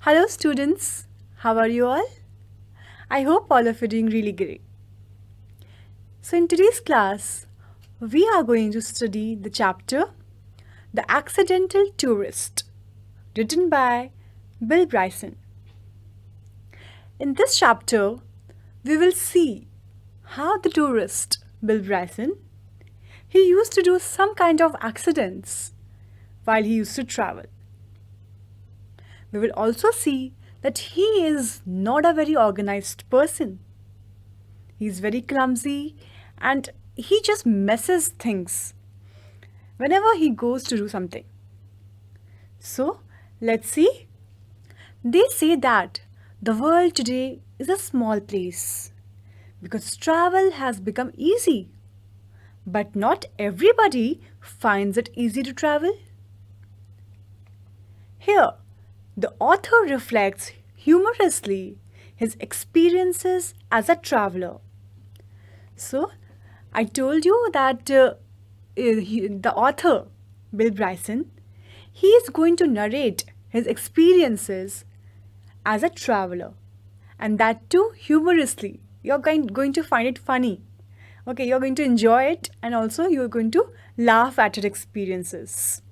Hello students, how are you all? I hope all of you are doing really great. So in today's class, we are going to study the chapter The Accidental Tourist, written by Bill Bryson. In this chapter, we will see how the tourist, Bill Bryson, he used to do some kind of accidents while he used to travel. We will also see that he is not a very organized person. He is very clumsy and he just messes things whenever he goes to do something. So, let's see. They say that the world today is a small place because travel has become easy. But not everybody finds it easy to travel. Here, the author reflects humorously his experiences as a traveler. So, I told you that the author, Bill Bryson, he is going to narrate his experiences as a traveler, and that too humorously. You're going to find it funny. Okay, you're going to enjoy it, and also you're going to laugh at your experiences.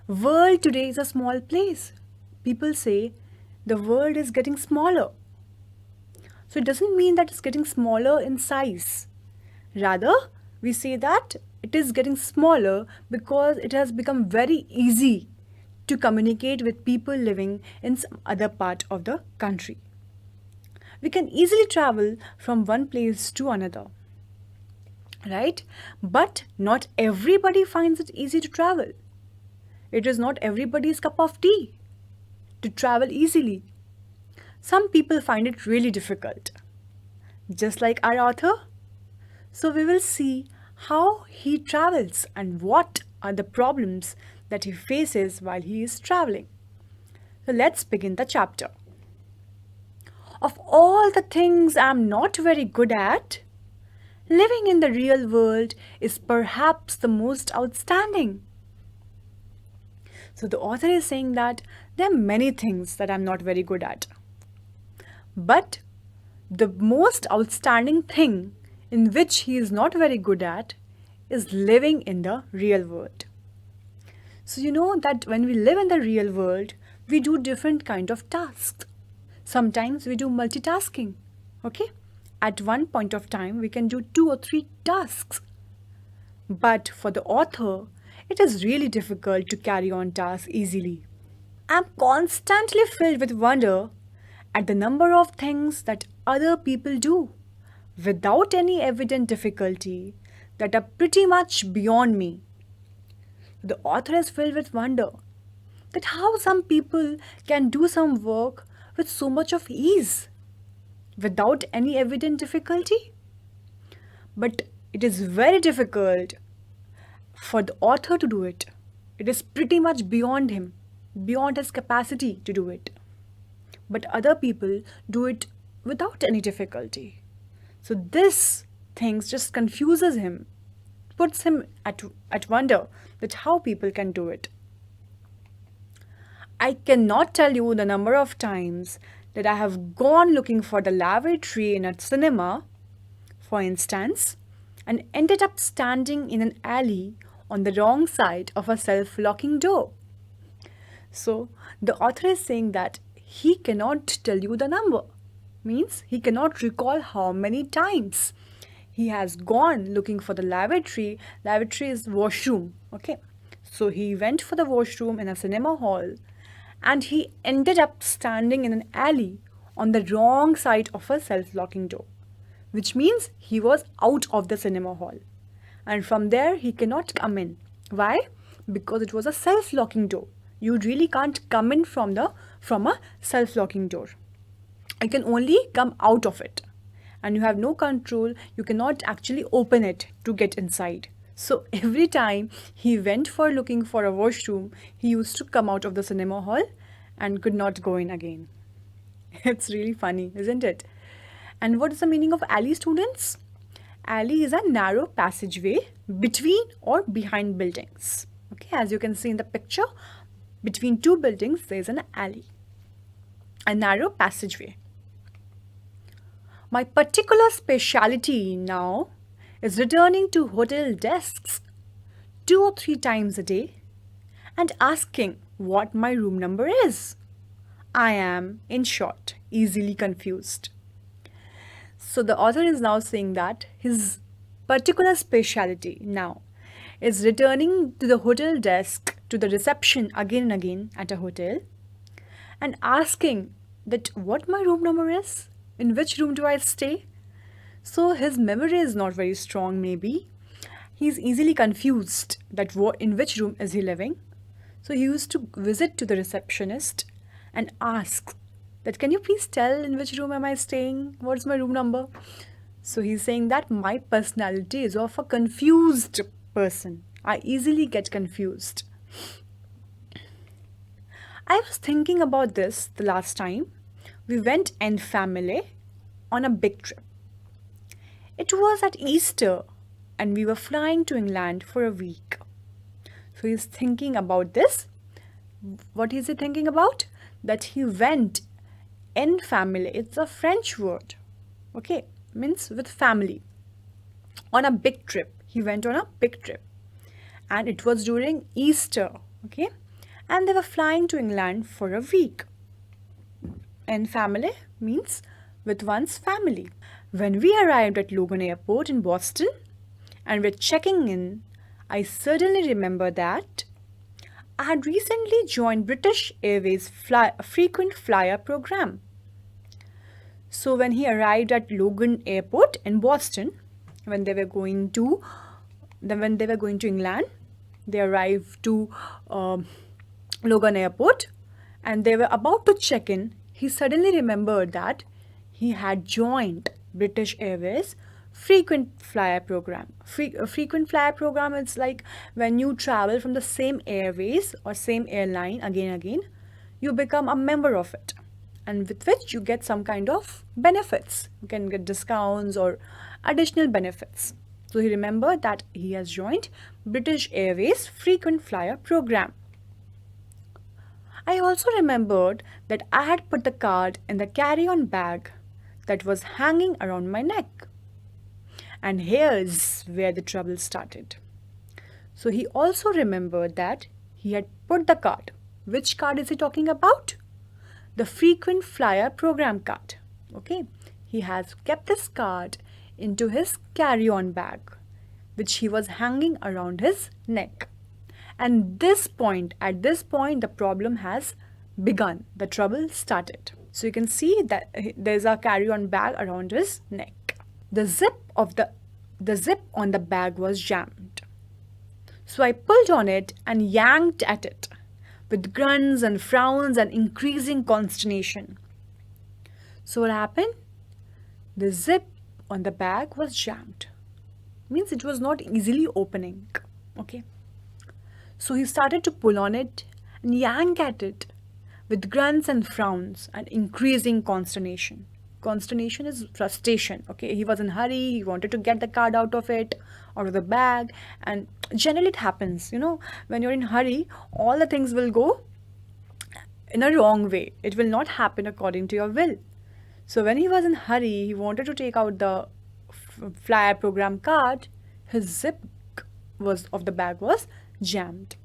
World today is a small place. People say the world is getting smaller. So it doesn't mean that it's getting smaller in size. Rather, we say that it is getting smaller because it has become very easy to communicate with people living in some other part of the country. We can easily travel from one place to another, right? But not everybody finds it easy to travel. It is not everybody's cup of tea to travel easily. Some people find it really difficult, just like our author. So we will see how he travels and what are the problems that he faces while he is traveling. So let's begin the chapter. Of all the things I'm not very good at, living in the real world is perhaps the most outstanding. So the author is saying that there are many things that I'm not very good at. But the most outstanding thing in which he is not very good at is living in the real world. So you know that when we live in the real world, we do different kind of tasks. Sometimes we do multitasking, okay? At one point of time, we can do 2 or 3 tasks. But for the author, it is really difficult to carry on tasks easily. I'm constantly filled with wonder at the number of things that other people do without any evident difficulty that are pretty much beyond me. The author is filled with wonder that how some people can do some work with so much of ease without any evident difficulty. But it is very difficult for the author to do it. It is pretty much beyond him, beyond his capacity to do it. But other people do it without any difficulty. So this thing just confuses him, puts him at wonder that how people can do it. I cannot tell you the number of times that I have gone looking for the lavatory in a cinema, for instance, and ended up standing in an alley on the wrong side of a self-locking door. So the author is saying that he cannot tell you the number. Means he cannot recall how many times he has gone looking for the lavatory. Lavatory is washroom, okay? So he went for the washroom in a cinema hall and he ended up standing in an alley on the wrong side of a self-locking door, which means he was out of the cinema hall. And from there, he cannot come in. Why? Because it was a self-locking door. You really can't come in from a self-locking door. You can only come out of it. And you have no control. You cannot actually open it to get inside. So every time he went for looking for a washroom, he used to come out of the cinema hall and could not go in again. It's really funny, isn't it? And what is the meaning of alley, students? Alley is a narrow passageway between or behind buildings. Okay, as you can see in the picture, between 2 buildings there is an alley. a narrow passageway. My particular specialty now is returning to hotel desks 2 or 3 times a day and asking what my room number is. I am, in short, easily confused. So the author is now saying that his particular specialty now is returning to the hotel desk, to the reception again and again at a hotel, and asking that what my room number is, in which room do I stay. So his memory is not very strong, maybe. He's easily confused that in which room is he living. So he used to visit to the receptionist and ask that, can you please tell in which room am I staying? What's my room number? So he's saying that my personality is of a confused person. I easily get confused. I was thinking about this the last time. We went in family on a big trip. It was at Easter and we were flying to England for a week. So he's thinking about this. What is he thinking about? That he went in family. It's a French word. Okay, means with family. On a big trip. He went on a big trip. And it was during Easter. Okay. And they were flying to England for a week. And family means with one's family. When we arrived at Logan Airport in Boston and were checking in, I suddenly remember that I had recently joined British Airways frequent flyer program. So when he arrived at Logan Airport in Boston, when they were going to England, they arrived to Logan Airport and they were about to check in. He suddenly remembered that he had joined British Airways frequent flyer program. Frequent flyer program is like when you travel from the same airways or same airline again and again, you become a member of it, and with which you get some kind of benefits. You can get discounts or additional benefits. So he remembered that he has joined British Airways frequent flyer program. I also remembered that I had put the card in the carry-on bag that was hanging around my neck. And here's where the trouble started. So he also remembered that he had put the card. Which card is he talking about? The frequent flyer program card. Okay. He has kept this card into his carry-on bag, which he was hanging around his neck. And at this point, the problem has begun. The trouble started. So you can see that there's a carry-on bag around his neck. The zip on the bag was jammed. So I pulled on it and yanked at it with grunts and frowns and increasing consternation. So what happened? The zip on the bag was jammed. Means it was not easily opening. Okay. So he started to pull on it and yank at it with grunts and frowns and increasing consternation. Consternation is frustration. Okay, he was in a hurry, he wanted to get the card out of the bag, and generally it happens, when you're in a hurry, all the things will go in a wrong way. It will not happen according to your will. So when he was in a hurry, he wanted to take out the flyer program card, his zip of the bag was jammed.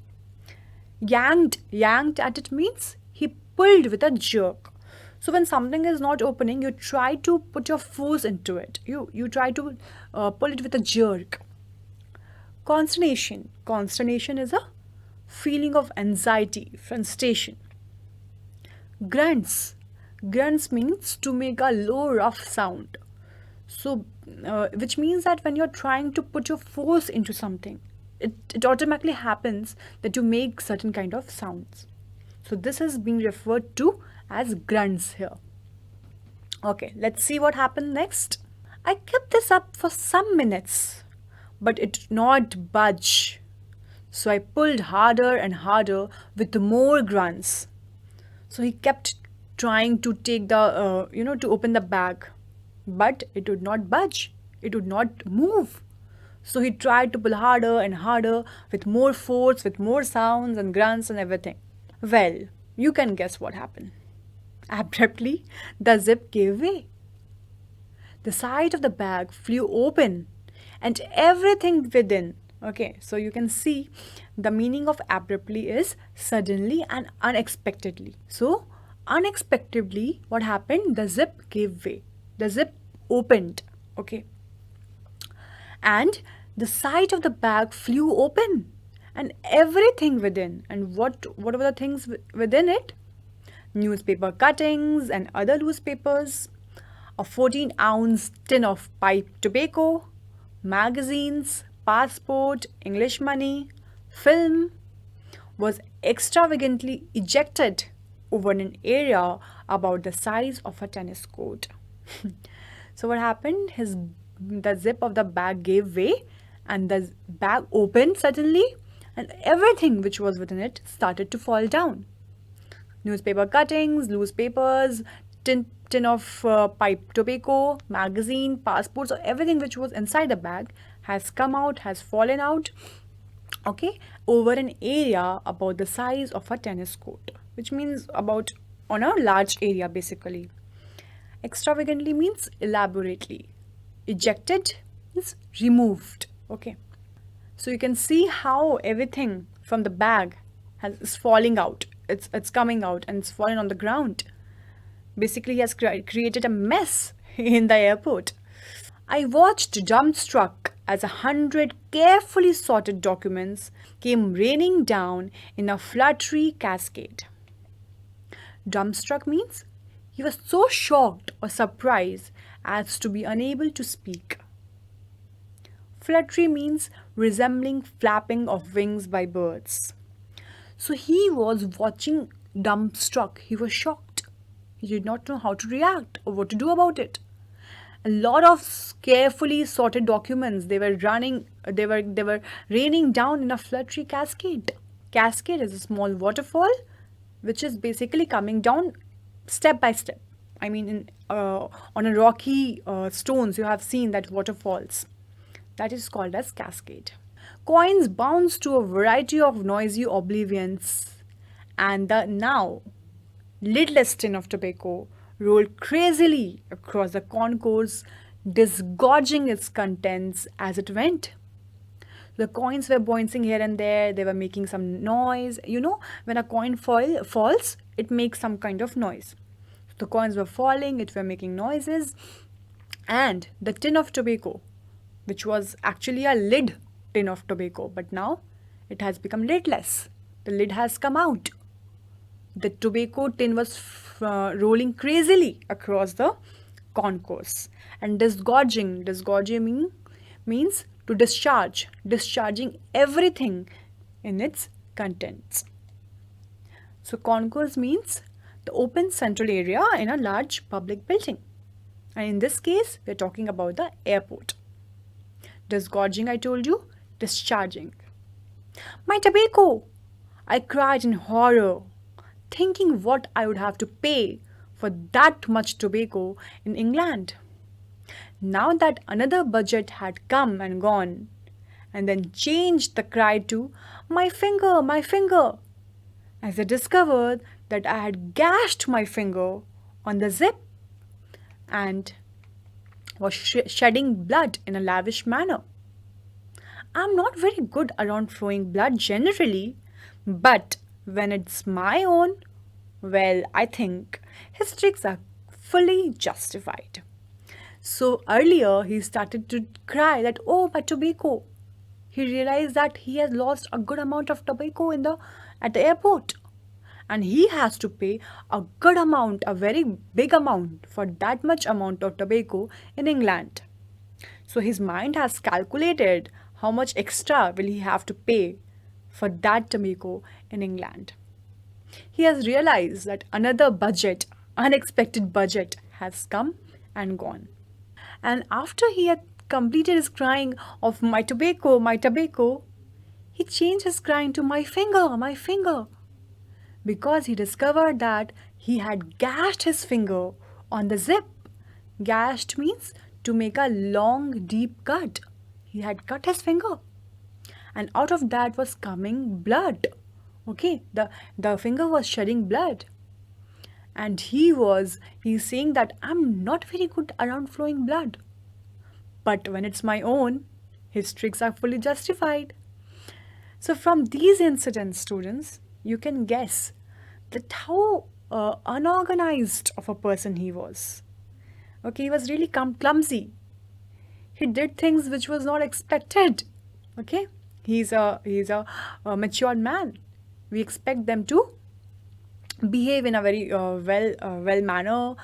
Yanked at it means he pulled with a jerk. So when something is not opening, you try to put your force into it. You try to pull it with a jerk. Consternation. Consternation is a feeling of anxiety, frustration. Grunts. Grunts means to make a low, rough sound. So, which means that when you're trying to put your force into something, it automatically happens that you make certain kind of sounds. So this is being referred to as grunts here. Okay, let's see what happened next. I kept this up for some minutes, but it did not budge. So I pulled harder and harder with more grunts. So he kept trying to take the, to open the bag, but it would not budge. It would not move. So he tried to pull harder and harder with more force, with more sounds and grunts and everything. Well, you can guess what happened. Abruptly, the zip gave way. The side of the bag flew open and everything within. Okay, so you can see the meaning of abruptly is suddenly and unexpectedly. So, unexpectedly, what happened? The zip gave way. The zip opened. Okay, and the side of the bag flew open and everything within. And what were the things within it? Newspaper cuttings and other loose papers, a 14-ounce tin of pipe tobacco, magazines, passport, English money, film was extravagantly ejected over an area about the size of a tennis court. So what happened? The zip of the bag gave way and the bag opened suddenly and everything which was within it started to fall down. Newspaper cuttings, loose papers, tin of pipe tobacco, magazine, passports, or everything which was inside the bag has come out, has fallen out, okay, over an area about the size of a tennis court, which means about on a large area basically. Extravagantly means elaborately. Ejected is removed, okay. So you can see how everything from the bag is falling out. It's coming out and it's falling on the ground. Basically, he has created a mess in the airport. I watched dumbstruck as 100 carefully sorted documents came raining down in a fluttery cascade. Dumbstruck means he was so shocked or surprised as to be unable to speak. Fluttery means resembling flapping of wings by birds. So he was watching dumbstruck. He was shocked. He did not know how to react or what to do about it. A lot of carefully sorted documents, they were raining down in a fluttery cascade. Cascade is a small waterfall which is basically coming down step by step. I mean, on a rocky stones, you have seen that waterfalls. That is called as cascade. Coins bounce to a variety of noisy oblivions, and the now lidless tin of tobacco rolled crazily across the concourse, disgorging its contents as it went. The coins were bouncing here and there, they were making some noise. You know, when a coin falls, it makes some kind of noise. The coins were falling, it were making noises, and the tin of tobacco, which was actually a lid tin of tobacco, but now it has become lidless. The lid has come out. The tobacco tin was rolling crazily across the concourse and disgorging. Disgorging means to discharge, discharging everything in its contents. So concourse means the open central area in a large public building. And in this case, we're talking about the airport. Disgorging, I told you, discharging. My tobacco! I cried in horror, thinking what I would have to pay for that much tobacco in England. Now that another budget had come and gone, and then changed the cry to, my finger, my finger, as I discovered that I had gashed my finger on the zip and was shedding blood in a lavish manner. I'm not very good around flowing blood generally, but when it's my own, well, I think his tricks are fully justified. So earlier he started to cry that, oh, my tobacco. He realized that he has lost a good amount of tobacco at the airport. And he has to pay a good amount, a very big amount for that much amount of tobacco in England. So his mind has calculated how much extra will he have to pay for that tobacco in England. He has realized that another budget, unexpected budget, has come and gone. And after he had completed his crying of my tobacco, he changed his crying to my finger, because he discovered that he had gashed his finger on the zip. Gashed means to make a long, deep cut. He had cut his finger, and out of that was coming blood. Okay, the finger was shedding blood. And he's saying that I'm not very good around flowing blood. But when it's my own, his tricks are fully justified. So from these incidents, students, you can guess that how unorganized of a person he was. Okay, he was really clumsy. He did things which was not expected. Okay, he's a matured man. We expect them to behave in a very well manner,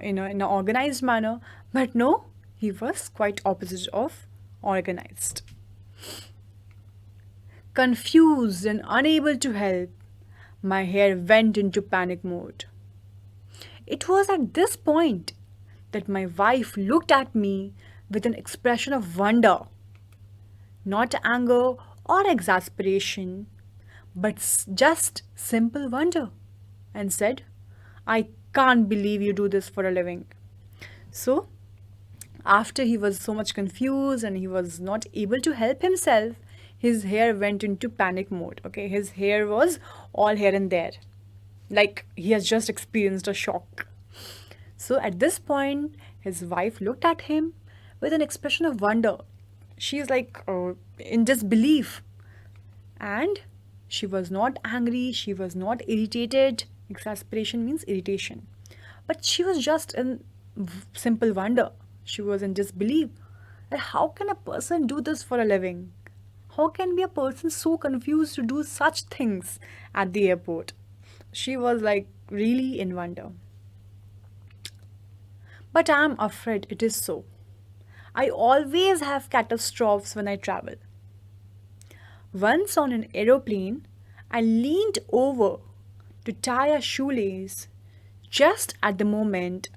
in a organized manner. But no, he was quite opposite of organized. Confused and unable to help, my hair went into panic mode. It was at this point that my wife looked at me with an expression of wonder, not anger or exasperation, but just simple wonder, and said, I can't believe you do this for a living. So, after he was so much confused and he was not able to help himself, his hair went into panic mode. Okay, his hair was all here and there, like he has just experienced a shock. So at this point, his wife looked at him with an expression of wonder. She's like in disbelief. And she was not angry, she was not irritated. Exasperation means irritation. But she was just in simple wonder. She was in disbelief. That how can a person do this for a living? How can be a person so confused to do such things at the airport? She was like really in wonder. But I am afraid it is so. I always have catastrophes when I travel. Once on an aeroplane, I leaned over to tie a shoelace. Just at the moment,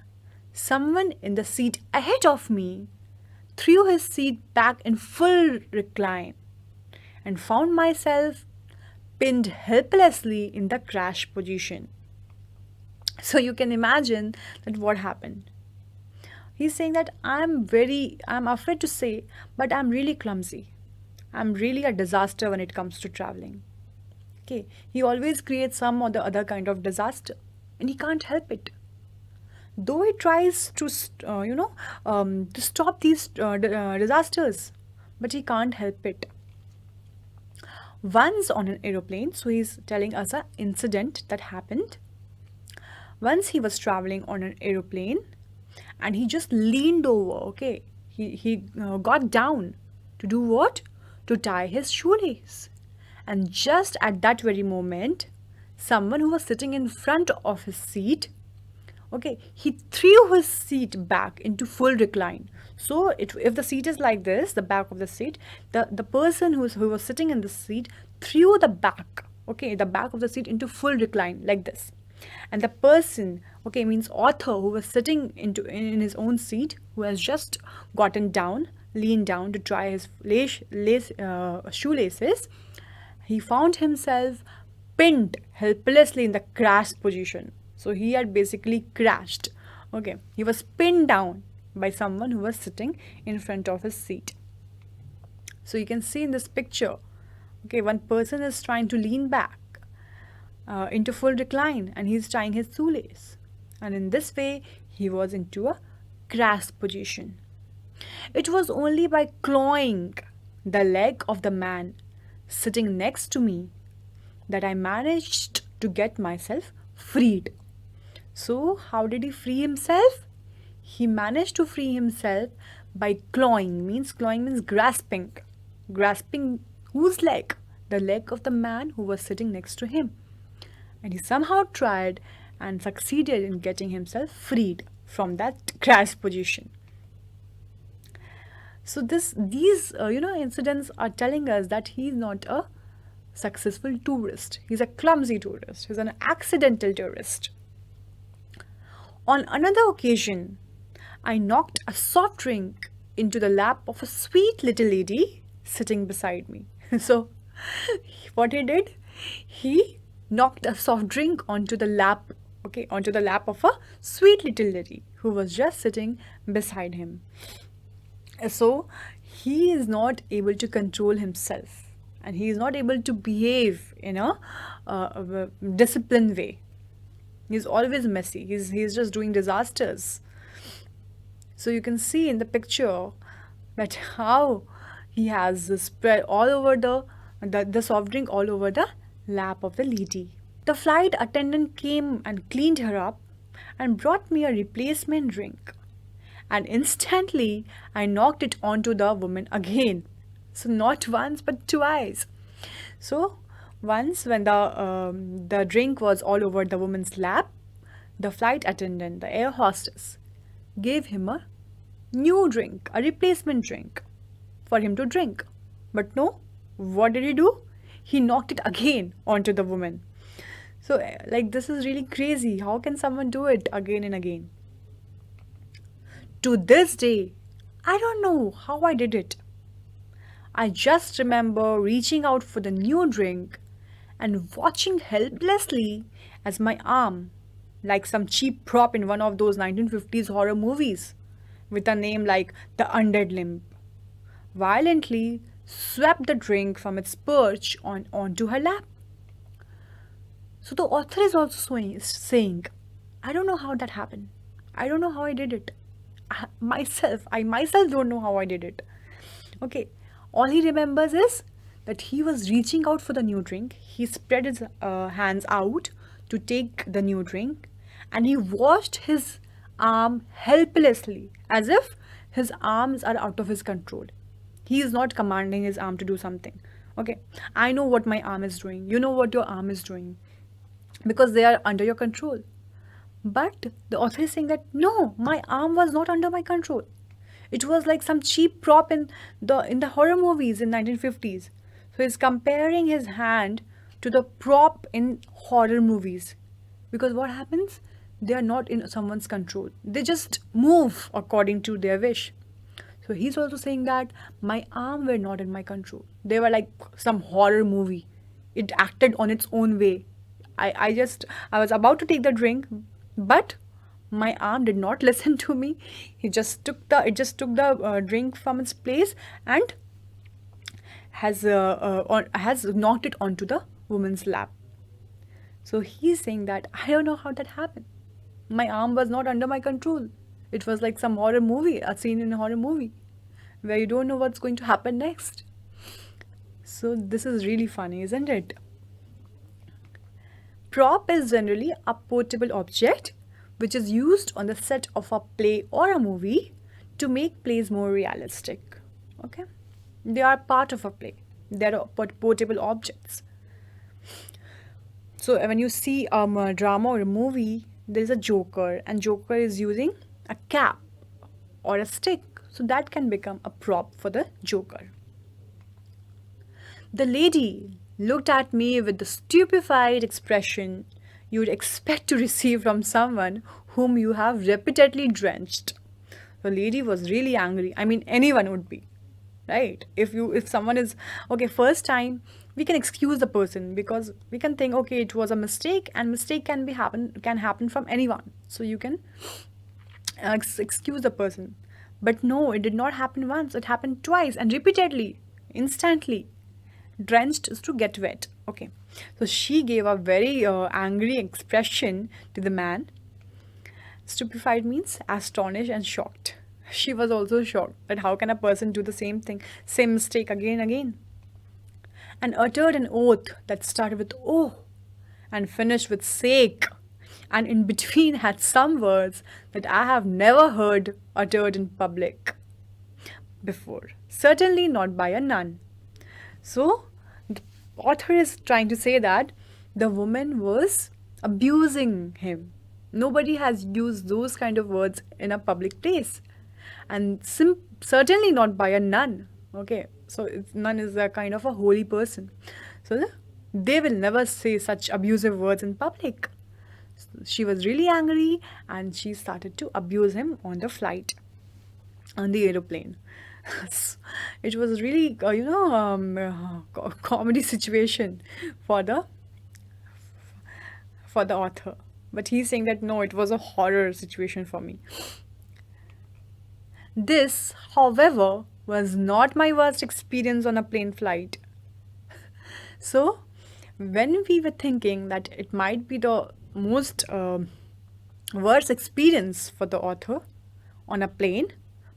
someone in the seat ahead of me threw his seat back in full recline and found myself pinned helplessly in the crash position. So you can imagine that what happened. He's saying that I'm afraid to say, but I'm really clumsy. I'm really a disaster when it comes to traveling. Okay, he always creates some or the other kind of disaster, and he can't help it. Though he tries to, to stop these disasters, but he can't help it. Once on an aeroplane, so he's telling us an incident that happened. Once he was traveling on an aeroplane, and he just leaned over. Okay, he got down to do what? To tie his shoelace. And just at that very moment, someone who was sitting in front of his seat, okay, he threw his seat back into full recline. So if the seat is like this, the back of the seat, the person who was sitting in the seat threw the back, okay, the back of the seat into full recline like this. And the person, okay, means author who was sitting in his own seat, who has just gotten down, leaned down to try his shoelaces, he found himself pinned helplessly in the crash position. So he had basically crashed. Okay, he was pinned down by someone who was sitting in front of his seat. So you can see in this picture, okay, one person is trying to lean back into full recline and he's tying his shoelace. And in this way, he was into a crash position. It was only by clawing the leg of the man sitting next to me that I managed to get myself freed. So, how did he free himself? He managed to free himself by clawing. Clawing means grasping. Grasping whose leg? The leg of the man who was sitting next to him. And he somehow tried and succeeded in getting himself freed from that crash position. So these incidents are telling us that he's not a successful tourist. He's a clumsy tourist. He's an accidental tourist. On another occasion, I knocked a soft drink into the lap of a sweet little lady sitting beside me. So what he did, he knocked a soft drink onto the lap of a sweet little lady who was just sitting beside him. So he is not able to control himself and he is not able to behave in a disciplined way. He's always messy. He's just doing disasters. So you can see in the picture that how he has spread all over the soft drink all over the lap of the lady. The flight attendant came and cleaned her up and brought me a replacement drink. And instantly I knocked it onto the woman again. So not once but twice. So once when the drink was all over the woman's lap, the flight attendant, the air hostess, gave him a new drink, a replacement drink for him to drink. But no, what did he do? He knocked it again onto the woman. So, like, this is really crazy. How can someone do it again and again? To this day, I don't know how I did it. I just remember reaching out for the new drink and watching helplessly as my arm, like some cheap prop in one of those 1950s horror movies, with a name like The Undead Limb, violently swept the drink from its perch onto her lap. So the author is also saying, I don't know how that happened. I don't know how I did it. I myself don't know how I did it. Okay, all he remembers is that he was reaching out for the new drink. He spread his hands out to take the new drink, and he washed his arm helplessly as if his arms are out of his control. He is not commanding his arm to do something. Okay, I know what my arm is doing. You know what your arm is doing because they are under your control. But the author is saying that no, my arm was not under my control. It was like some cheap prop in the horror movies in 1950s. So he's comparing his hand to the prop in horror movies. Because what happens? They are not in someone's control. They just move according to their wish. So he's also saying that my arm were not in my control. They were like some horror movie. It acted on its own way. I was about to take the drink, but my arm did not listen to me. It just took the drink from its place and has knocked it onto the woman's lap. So he's saying that I don't know how that happened. My arm was not under my control. It was like some horror movie, a scene in a horror movie, where you don't know what's going to happen next. So this is really funny, isn't it? Prop is generally a portable object which is used on the set of a play or a movie to make plays more realistic. Okay? They are part of a play. They are portable objects. So when you see a drama or a movie, there is a joker, and joker is using a cap or a stick. So that can become a prop for the joker. The lady looked at me with the stupefied expression you would expect to receive from someone whom you have repeatedly drenched. The lady was really angry. I mean, anyone would be, right? If someone is okay, first time we can excuse the person because we can think, okay, it was a mistake, and mistake can happen from anyone. So you can excuse the person. But no, it did not happen once. It happened twice and repeatedly, instantly. Drenched is to get wet. Okay, so she gave a very angry expression to the man. Stupefied means astonished and shocked. She was also shocked that how can a person do the same thing, same mistake again and again, and uttered an oath that started with oh and finished with sake, and in between had some words that I have never heard uttered in public before, certainly not by a nun. So, the author is trying to say that the woman was abusing him. Nobody has used those kind of words in a public place, and certainly not by a nun. Okay, so nun is a kind of a holy person. So, they will never say such abusive words in public. So she was really angry and she started to abuse him on the flight, on the aeroplane. It was really comedy situation for the author, but he's saying that no, it was a horror situation for me. This, however, was not my worst experience on a plane flight. So when we were thinking that it might be the most worst experience for the author on a plane,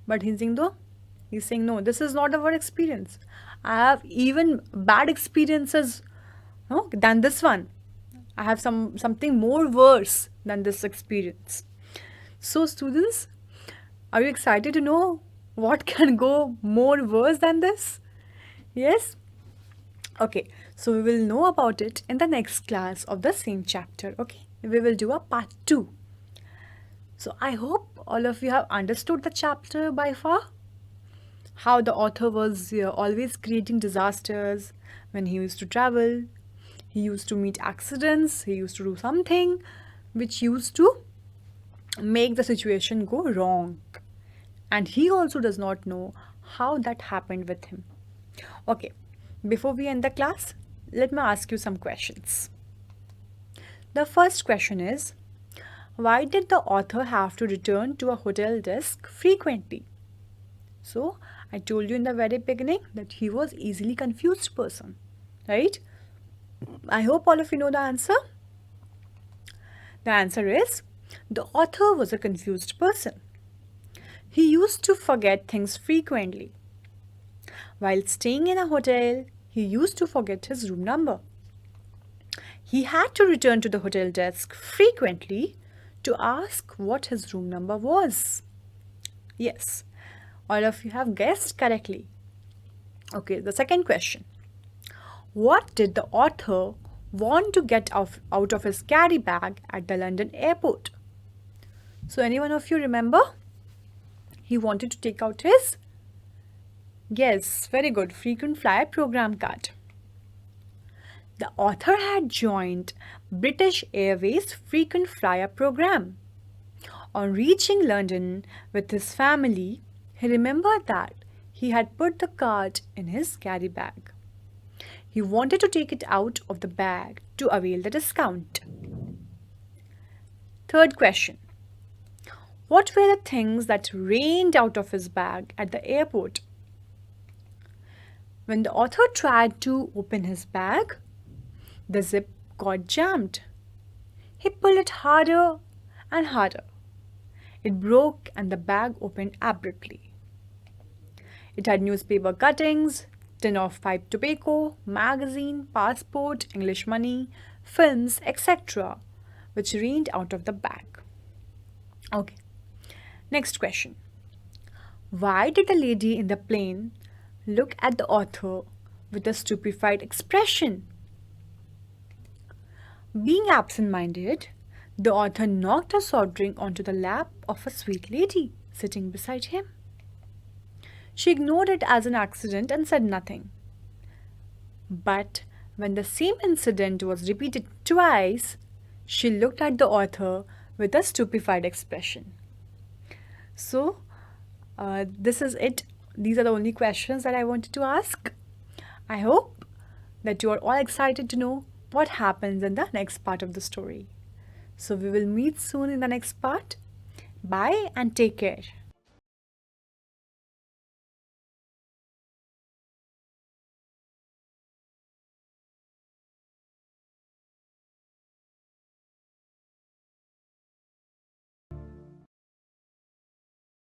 but he's saying no, this is not a worst experience. I have even bad experiences, no, than this one. I have something more worse than this experience. So students, are you excited to know what can go more worse than this? Yes? Okay, so we will know about it in the next class of the same chapter. Okay, we will do a part 2. So I hope all of you have understood the chapter by far. How the author was always creating disasters when he used to travel. He used to meet accidents. He used to do something which used to make the situation go wrong. And he also does not know how that happened with him. Okay, before we end the class, let me ask you some questions. The first question is, why did the author have to return to a hotel desk frequently? So, I told you in the very beginning that he was easily confused person, right? I hope all of you know the answer. The answer is, the author was a confused person. He used to forget things frequently. While staying in a hotel, he used to forget his room number. He had to return to the hotel desk frequently to ask what his room number was. Yes, all of you have guessed correctly. Okay, the second question. What did the author want to get out of his carry bag at the London airport? So, anyone of you remember? He wanted to take out his, yes, very good, frequent flyer program card. The author had joined British Airways frequent flyer program. On reaching London with his family, he remembered that he had put the card in his carry bag. He wanted to take it out of the bag to avail the discount. Third question. What were the things that rained out of his bag at the airport? When the author tried to open his bag, the zip got jammed. He pulled it harder and harder. It broke and the bag opened abruptly. It had newspaper cuttings, tin of pipe tobacco, magazine, passport, English money, films, etc., which rained out of the bag. Okay, next question. Why did the lady in the plane look at the author with a stupefied expression? Being absent-minded, the author knocked a soft drink onto the lap of a sweet lady sitting beside him. She ignored it as an accident and said nothing. But when the same incident was repeated twice, she looked at the author with a stupefied expression. So, this is it. These are the only questions that I wanted to ask. I hope that you are all excited to know what happens in the next part of the story. So we will meet soon in the next part. Bye and take care.